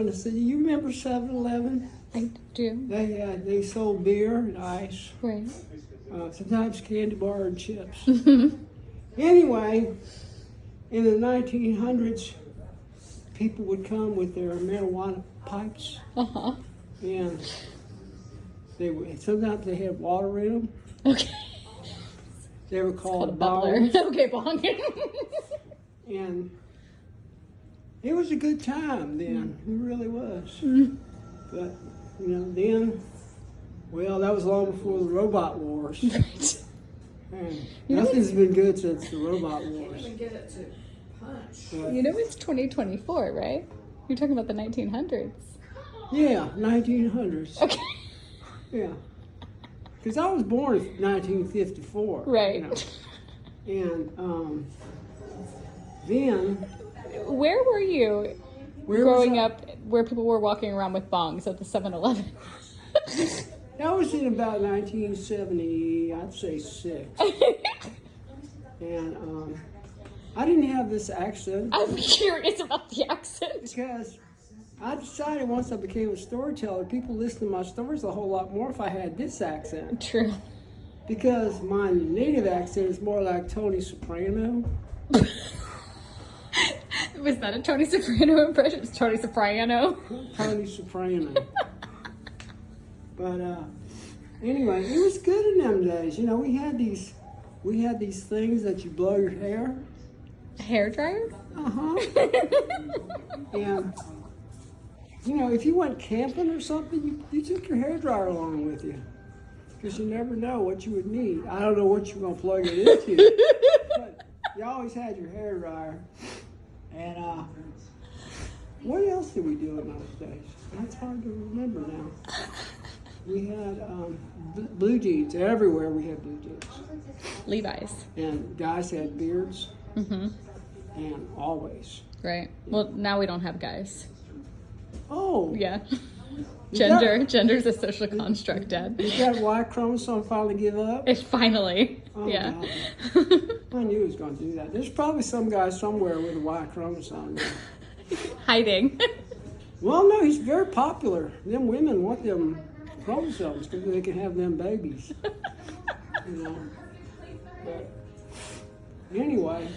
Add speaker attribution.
Speaker 1: going to say, you remember 7-Eleven?
Speaker 2: I do.
Speaker 1: They sold beer and ice,
Speaker 2: Right.
Speaker 1: sometimes candy bar and chips. Anyway, in the 1900s, people would come with their marijuana pipes,
Speaker 2: Uh-huh.
Speaker 1: and sometimes they had water in them.
Speaker 2: Okay.
Speaker 1: They were
Speaker 2: Called a
Speaker 1: called
Speaker 2: bubbler.
Speaker 1: bongs,
Speaker 2: Okay, bong.
Speaker 1: and it was a good time then. It really was. But then, well, that was long before the robot wars.
Speaker 2: Right.
Speaker 1: And
Speaker 2: You know
Speaker 1: nothing's been good since the robot wars.
Speaker 3: Even get it to punch.
Speaker 1: But,
Speaker 2: You know it's 2024, right? You're talking about the 1900s.
Speaker 1: yeah, 1900s.
Speaker 2: Okay.
Speaker 1: Yeah. Because I was born in 1954.
Speaker 2: Right.
Speaker 1: And then,
Speaker 2: Where were you
Speaker 1: where
Speaker 2: growing
Speaker 1: was I?
Speaker 2: up where people were walking around with bongs at the 7-Eleven?
Speaker 1: That was in about 1970, I'd say 6. And I didn't have this accent
Speaker 2: I'm curious about the accent.
Speaker 1: because I decided once I became a storyteller, people listen to my stories a whole lot more if I had this accent.
Speaker 2: True.
Speaker 1: Because my native accent is more like Tony Soprano.
Speaker 2: Was that a Tony Soprano impression? It's Tony Soprano.
Speaker 1: Tony Soprano. But anyway, it was good in them days. We had these things that you blow your hair.
Speaker 2: Hair dryer?
Speaker 1: And if you went camping or something, you took your hairdryer along with you. Because you never know what you would need. I don't know what you're going to plug it into. But you always had your hairdryer. And what else did we do in those days? That's hard to remember now. We had blue jeans. Everywhere we had blue jeans.
Speaker 2: Levi's.
Speaker 1: And guys had beards.
Speaker 2: Mm-hmm.
Speaker 1: And always.
Speaker 2: Right. Well, now we don't have guys.
Speaker 1: Oh.
Speaker 2: Yeah.
Speaker 1: Is that-
Speaker 2: Gender's a social construct, Dad.
Speaker 1: Did that Y chromosome finally give up?
Speaker 2: It's finally.
Speaker 1: Oh,
Speaker 2: yeah.
Speaker 1: I knew he was going to do that. There's probably some guy somewhere with a Y chromosome.
Speaker 2: Hiding.
Speaker 1: Well, no, he's very popular. Them women want them chromosomes because they can have them babies. But anyway,